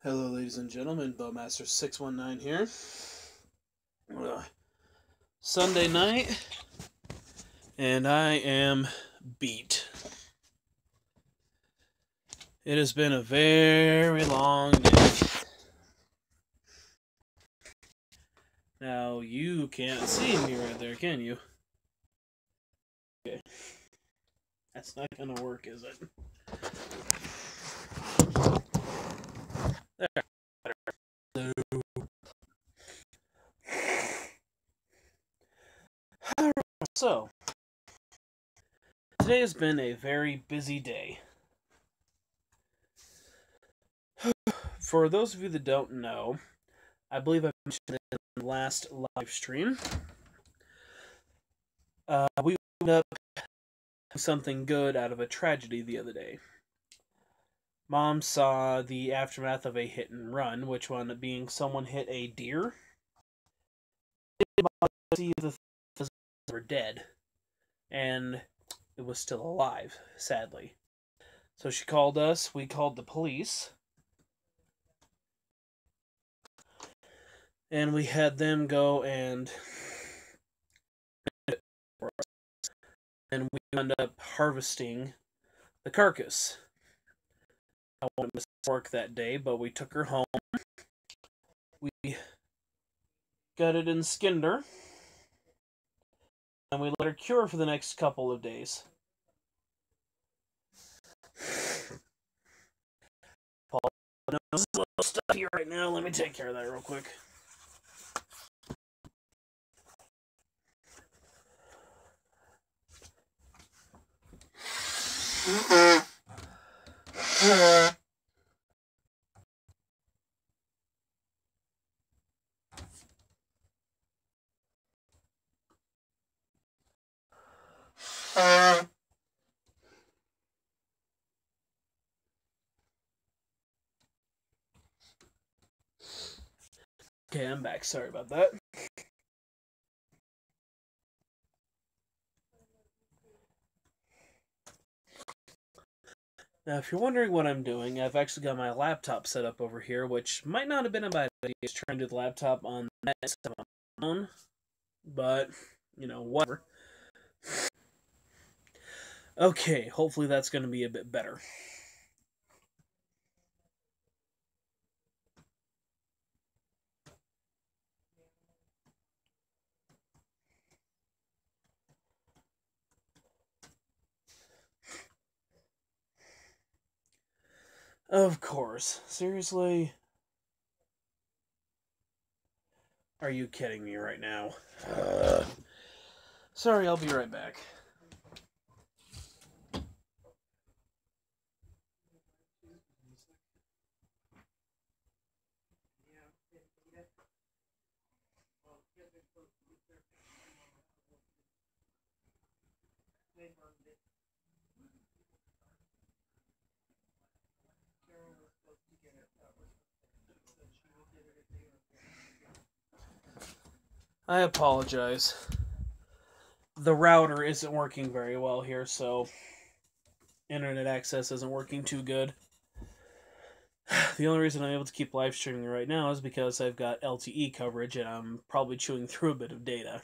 Hello, ladies and gentlemen. Bowmaster619 here. Sunday night, and I am beat. It has been a very long day. Now, you can't see me right there, can you? Okay. That's not gonna work, is it? There. So, today has been a very busy day. For those of you that don't know, I believe I mentioned it in the last live stream. We ended up doing something good out of a tragedy the other day. Mom saw the aftermath of a hit and run, which wound up being someone hit a deer. See the things were dead, and it was still alive, sadly. So she called us. We called the police, and we had them go and we ended up harvesting the carcass. I wanted to miss work that day, but we took her home. We gutted and skinned her, and we let her cure for the next couple of days. Paul knows a little stuff here right now. Let me take care of that real quick. Okay, I'm back. Sorry about that. Now, if you're wondering what I'm doing, I've actually got my laptop set up over here, which might not have been a bad idea, just trying to do the laptop on the net instead of on my phone, but, you know, whatever. Okay, hopefully that's going to be a bit better. Of course. Seriously? Are you kidding me right now? Sorry, I'll be right back. I apologize. The router isn't working very well here, so internet access isn't working too good. The only reason I'm able to keep live streaming right now is because I've got LTE coverage and I'm probably chewing through a bit of data.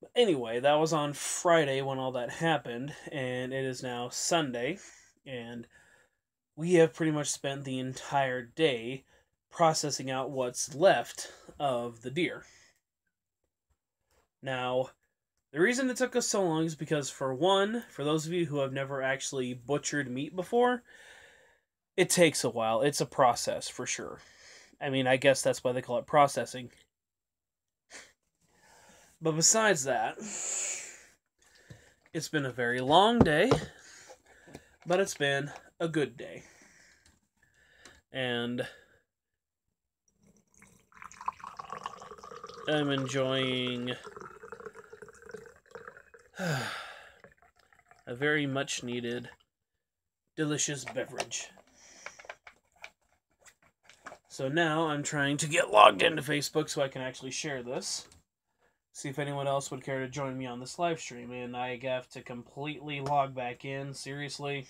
But anyway, that was on Friday when all that happened, and it is now Sunday, and we have pretty much spent the entire day processing out what's left of the deer. Now, the reason it took us so long is because, for one, for those of you who have never actually butchered meat before, it takes a while. It's a process, for sure. I mean, I guess that's why they call it processing. But besides that, it's been a very long day, but it's been a good day. And I'm enjoying a very much needed, delicious beverage. So now I'm trying to get logged into Facebook so I can actually share this. See if anyone else would care to join me on this live stream. And I have to completely log back in. Seriously.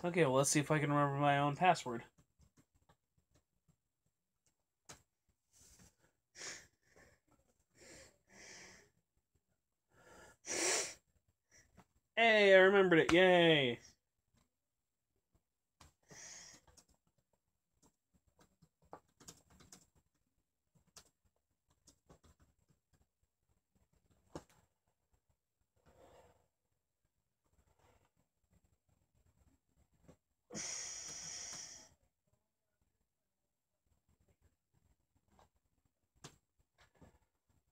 Okay, well, let's see if I can remember my own password. Hey, I remembered it. Yay.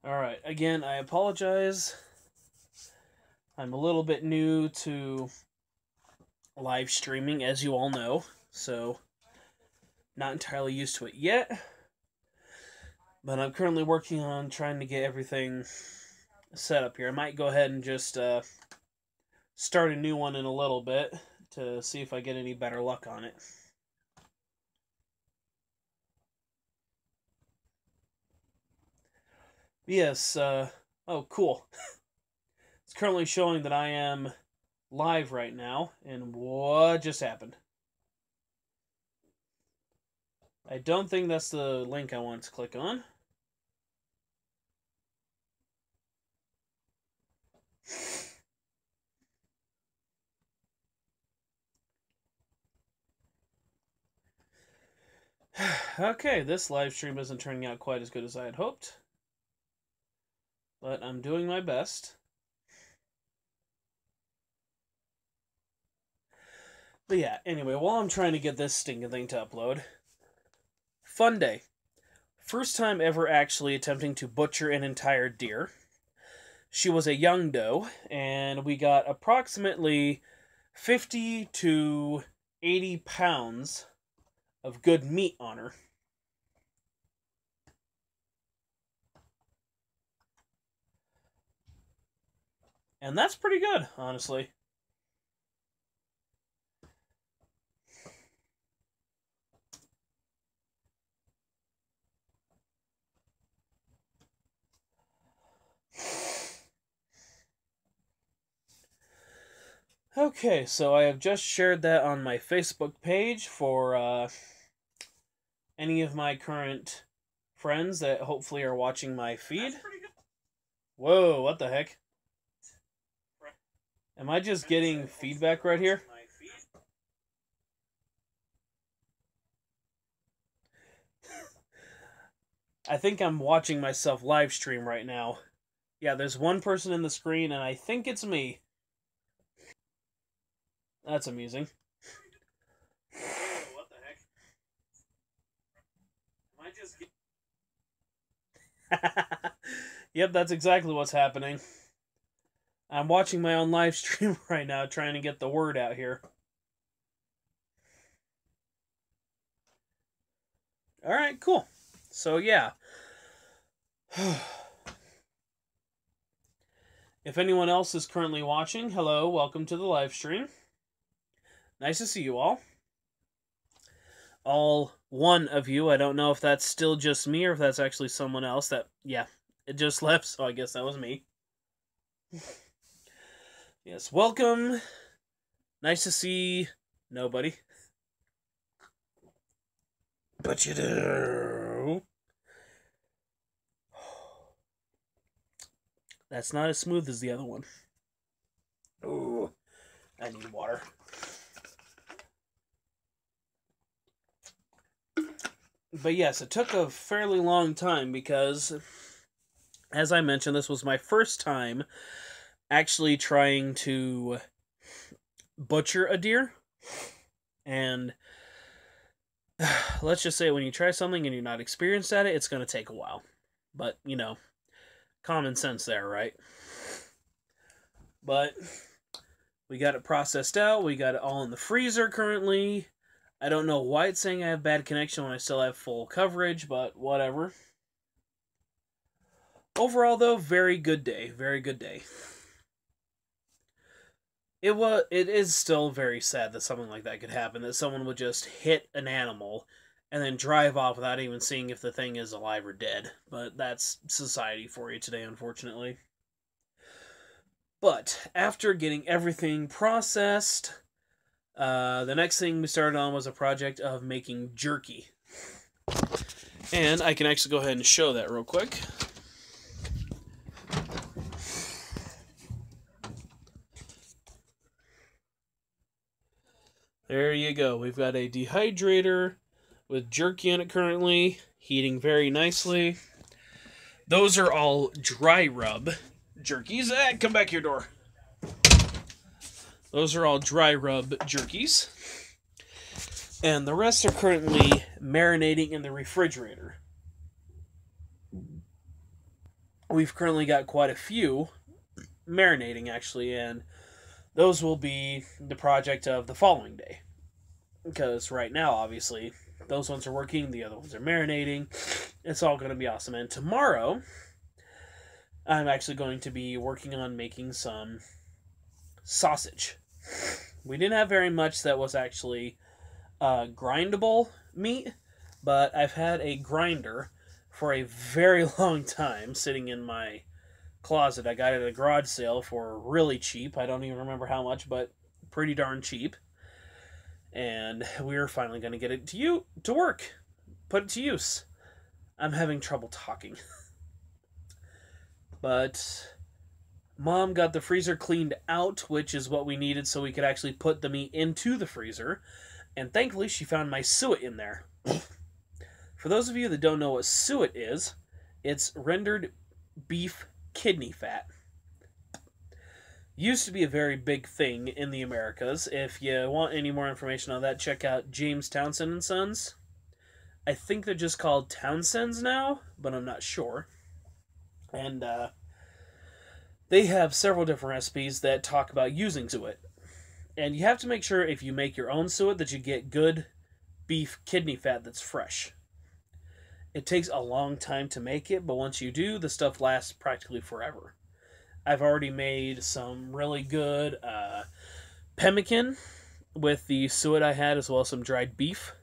Alright, again, I apologize. I'm a little bit new to live streaming, as you all know, so not entirely used to it yet. But I'm currently working on trying to get everything set up here. I might go ahead and just start a new one in a little bit to see if I get any better luck on it. Yes, oh, cool. It's currently showing that I am live right now, and what just happened? I don't think that's the link I want to click on. Okay, this live stream isn't turning out quite as good as I had hoped, but I'm doing my best. But yeah, anyway, while I'm trying to get this stinking thing to upload, fun day. First time ever actually attempting to butcher an entire deer. She was a young doe, and we got approximately 50 to 80 pounds of good meat on her. And that's pretty good, honestly. Okay, so I have just shared that on my Facebook page for any of my current friends that hopefully are watching my feed. Whoa, what the heck? Am I just getting feedback right here? I think I'm watching myself live stream right now. Yeah, there's one person in the screen, and I think it's me. That's amusing. What the heck? Am I just... Yep, that's exactly what's happening. I'm watching my own live stream right now, trying to get the word out here. Alright, cool. So, yeah. If anyone else is currently watching, hello, welcome to the live stream. Nice to see you all. All one of you. I don't know if that's still just me or if that's actually someone else. That, yeah, it just left, so I guess that was me. Yes, welcome. Nice to see nobody. But you do. That's not as smooth as the other one. Ooh, I need water. But yes, it took a fairly long time because, as I mentioned, this was my first time actually trying to butcher a deer. And let's just say when you try something and you're not experienced at it, it's going to take a while. But, you know, common sense there, right? But we got it processed out. We got it all in the freezer currently. I don't know why it's saying I have bad connection when I still have full coverage, but whatever. Overall, though, very good day. Very good day. It is still very sad that something like that could happen, that someone would just hit an animal and then drive off without even seeing if the thing is alive or dead. But that's society for you today, unfortunately. But after getting everything processed, The next thing we started on was a project of making jerky. And I can actually go ahead and show that real quick. There you go. We've got a dehydrator with jerky in it currently, heating very nicely. Those are all dry rub jerkies. Come back here, door. Those are all dry rub jerkies. And the rest are currently marinating in the refrigerator. We've currently got quite a few marinating, actually, and those will be the project of the following day. Because right now, obviously, those ones are working, the other ones are marinating. It's all going to be awesome. And tomorrow, I'm actually going to be working on making some sausage. We didn't have very much that was actually grindable meat, but I've had a grinder for a very long time sitting in my closet. I got it at a garage sale for really cheap. I don't even remember how much, but pretty darn cheap. And we're finally going to get it to work. Put it to use. I'm having trouble talking. But Mom got the freezer cleaned out, which is what we needed so we could actually put the meat into the freezer. And thankfully, she found my suet in there. For those of you that don't know what suet is, it's rendered beef kidney fat. Used to be a very big thing in the Americas. If you want any more information on that, check out James Townsend and Sons. I think they're just called Townsend's now, but I'm not sure. And they have several different recipes that talk about using suet. And you have to make sure if you make your own suet that you get good beef kidney fat that's fresh. It takes a long time to make it, but once you do, the stuff lasts practically forever. I've already made some really good pemmican with the suet I had, as well as some dried beef.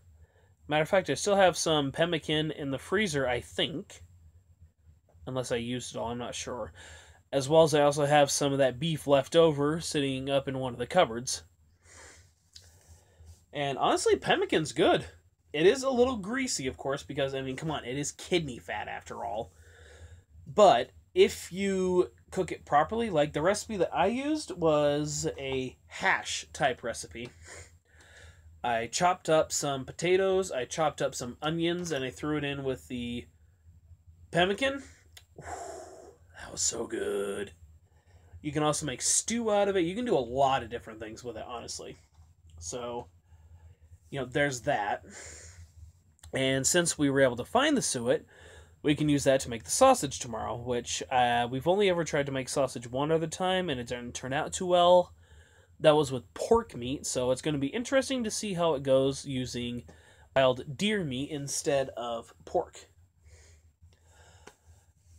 Matter of fact, I still have some pemmican in the freezer, I think. Unless I used it all, I'm not sure. As well as I also have some of that beef left over sitting up in one of the cupboards. And honestly, pemmican's good. It is a little greasy, of course, because, I mean, come on, it is kidney fat after all. But if you cook it properly, like the recipe that I used was a hash type recipe. I chopped up some potatoes, I chopped up some onions, and I threw it in with the pemmican. That was so good. You can also make stew out of it. You can do a lot of different things with it, honestly. So, you know, there's that. And since we were able to find the suet, we can use that to make the sausage tomorrow, which we've only ever tried to make sausage one other time, and it didn't turn out too well. That was with pork meat, so it's going to be interesting to see how it goes using wild deer meat instead of pork.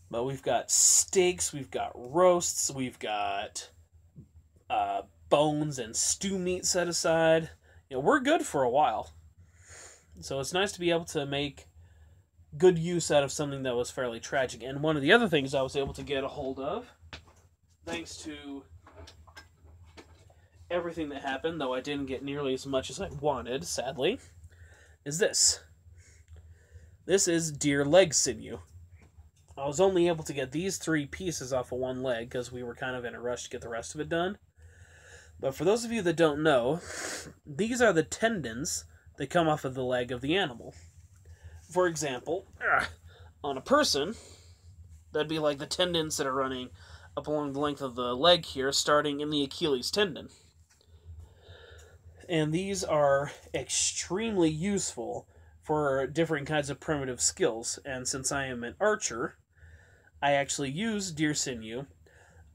But we've got steaks, we've got roasts, we've got bones and stew meat set aside. You know, we're good for a while. So it's nice to be able to make good use out of something that was fairly tragic. And one of the other things I was able to get a hold of, thanks to everything that happened, though I didn't get nearly as much as I wanted, sadly, is this. This is deer leg sinew. I was only able to get these 3 pieces off of one leg because we were kind of in a rush to get the rest of it done. But for those of you that don't know, these are the tendons that come off of the leg of the animal. For example, on a person, that'd be like the tendons that are running up along the length of the leg here, starting in the Achilles tendon. And these are extremely useful for different kinds of primitive skills. And since I am an archer, I actually use deer sinew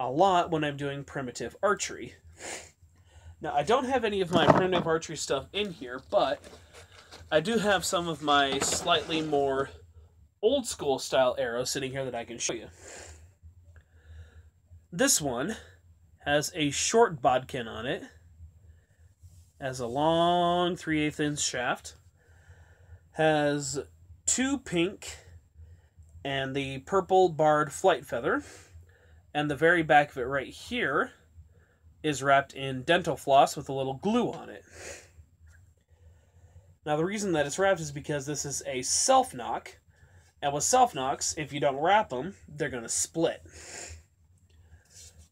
a lot when I'm doing primitive archery. Now, I don't have any of my primitive archery stuff in here, but I do have some of my slightly more old school style arrows sitting here that I can show you. This one has a short bodkin on it, has a long 3/8 inch shaft, has 2 pink and the purple barred flight feather, and the very back of it right here is wrapped in dental floss with a little glue on it. Now, the reason that it's wrapped is because this is a self-knock, and with self-knocks, if you don't wrap them, they're going to split.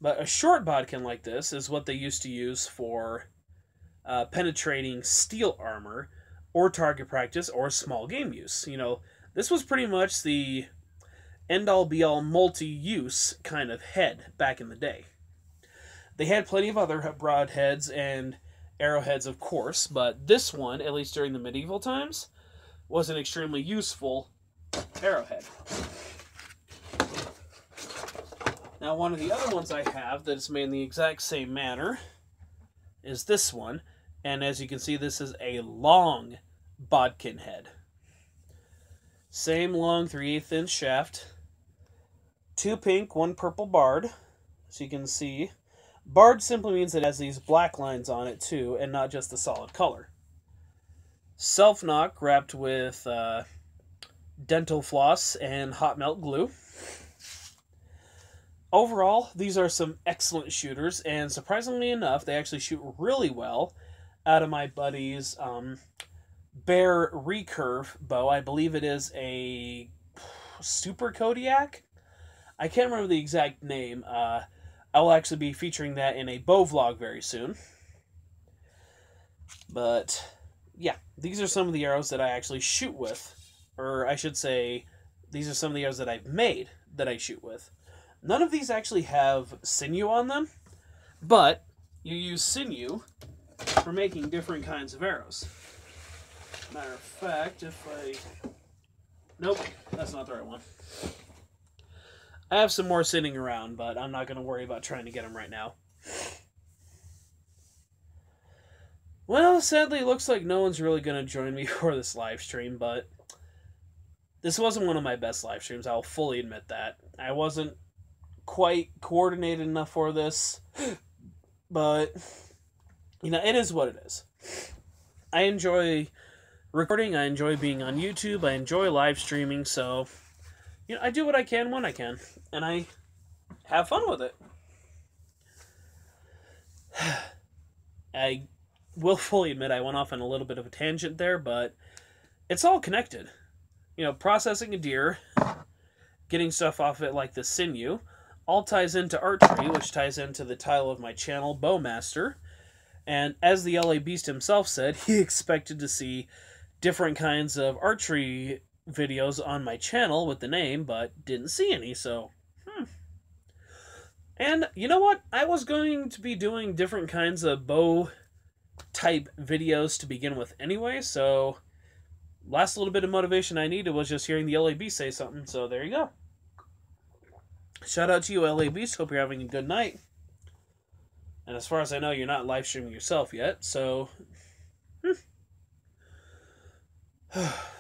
But a short bodkin like this is what they used to use for penetrating steel armor, or target practice, or small game use. You know, this was pretty much the end-all be-all multi-use kind of head back in the day. They had plenty of other broadheads and arrowheads, of course, but this one, at least during the medieval times, was an extremely useful arrowhead. Now, one of the other ones I have that is made in the exact same manner is this one, and as you can see, this is a long bodkin head. Same long 3/8 inch shaft, 2 pink, 1 purple barred, as you can see. Barred simply means it has these black lines on it too, and not just the solid color. Self-knock wrapped with dental floss and hot melt glue. Overall, these are some excellent shooters, and surprisingly enough, they actually shoot really well out of my buddy's Bear recurve bow. I believe it is a Super Kodiak. I can't remember the exact name. I will actually be featuring that in a bow vlog very soon. But, yeah, these are some of the arrows that I actually shoot with. Or, I should say, these are some of the arrows that I've made that I shoot with. None of these actually have sinew on them, but you use sinew for making different kinds of arrows. Matter of fact, if I... Nope, that's not the right one. I have some more sitting around, but I'm not going to worry about trying to get them right now. Well, sadly, it looks like no one's really going to join me for this live stream, but this wasn't one of my best live streams. I'll fully admit that. I wasn't quite coordinated enough for this, but, you know, it is what it is. I enjoy recording, I enjoy being on YouTube, I enjoy live streaming, so, you know, I do what I can when I can, and I have fun with it. I will fully admit I went off on a little bit of a tangent there, but it's all connected. You know, processing a deer, getting stuff off it like the sinew, all ties into archery, which ties into the title of my channel, Bowmaster. And as the LA Beast himself said, he expected to see different kinds of archery videos on my channel with the name, but didn't see any, so, And you know what? I was going to be doing different kinds of bow-type videos to begin with anyway, so last little bit of motivation I needed was just hearing the LA Beast say something, so there you go. Shout out to you, LA Beast. Hope you're having a good night. And as far as I know, you're not live streaming yourself yet, so...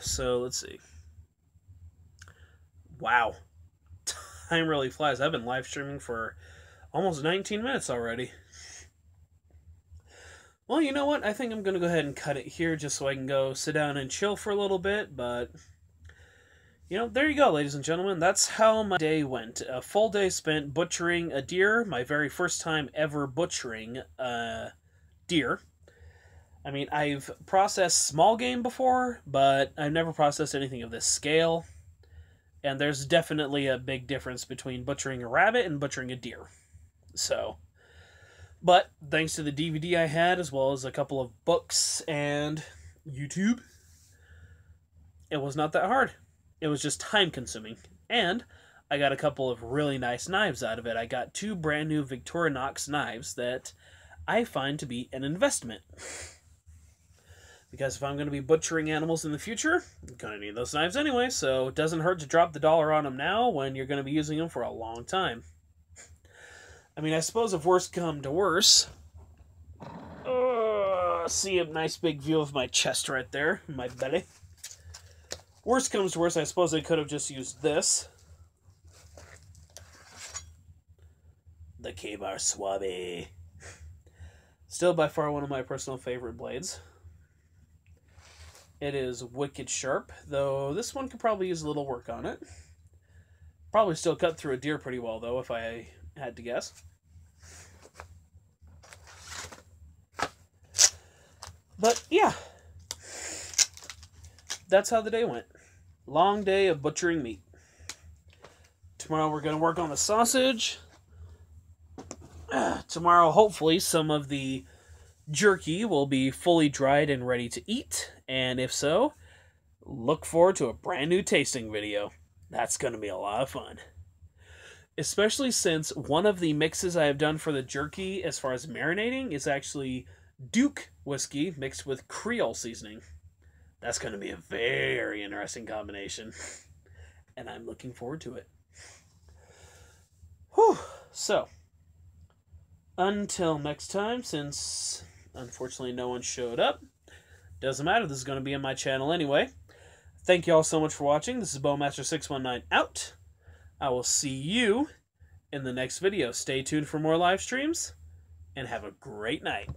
So, let's see. Wow. Time really flies. I've been live streaming for almost 19 minutes already. Well, you know what? I think I'm going to go ahead and cut it here just so I can go sit down and chill for a little bit, but... You know, there you go, ladies and gentlemen. That's how my day went. A full day spent butchering a deer. My very first time ever butchering a deer. I mean, I've processed small game before, but I've never processed anything of this scale. And there's definitely a big difference between butchering a rabbit and butchering a deer. So, but thanks to the DVD I had, as well as a couple of books and YouTube, it was not that hard. It was just time-consuming, and I got a couple of really nice knives out of it. I got 2 brand new Victorinox knives that I find to be an investment. Because if I'm going to be butchering animals in the future, I'm going to need those knives anyway, so it doesn't hurt to drop the dollar on them now when you're going to be using them for a long time. I mean, I suppose if worse come to worse... see a nice big view of my chest right there, my belly. Worst comes to worst, I suppose I could have just used this. The K-Bar Swabe. Still by far one of my personal favorite blades. It is wicked sharp, though this one could probably use a little work on it. Probably still cut through a deer pretty well, though, if I had to guess. But yeah, that's how the day went. Long day of butchering meat. Tomorrow we're going to work on the sausage. Tomorrow, hopefully, some of the jerky will be fully dried and ready to eat. And if so, look forward to a brand new tasting video. That's going to be a lot of fun. Especially since one of the mixes I have done for the jerky as far as marinating is actually Duke whiskey mixed with Creole seasoning. That's going to be a very interesting combination. And I'm looking forward to it. Whew. So, until next time, since unfortunately no one showed up, doesn't matter, this is going to be on my channel anyway. Thank you all so much for watching. This is Bowmaster619 out. I will see you in the next video. Stay tuned for more live streams, and have a great night.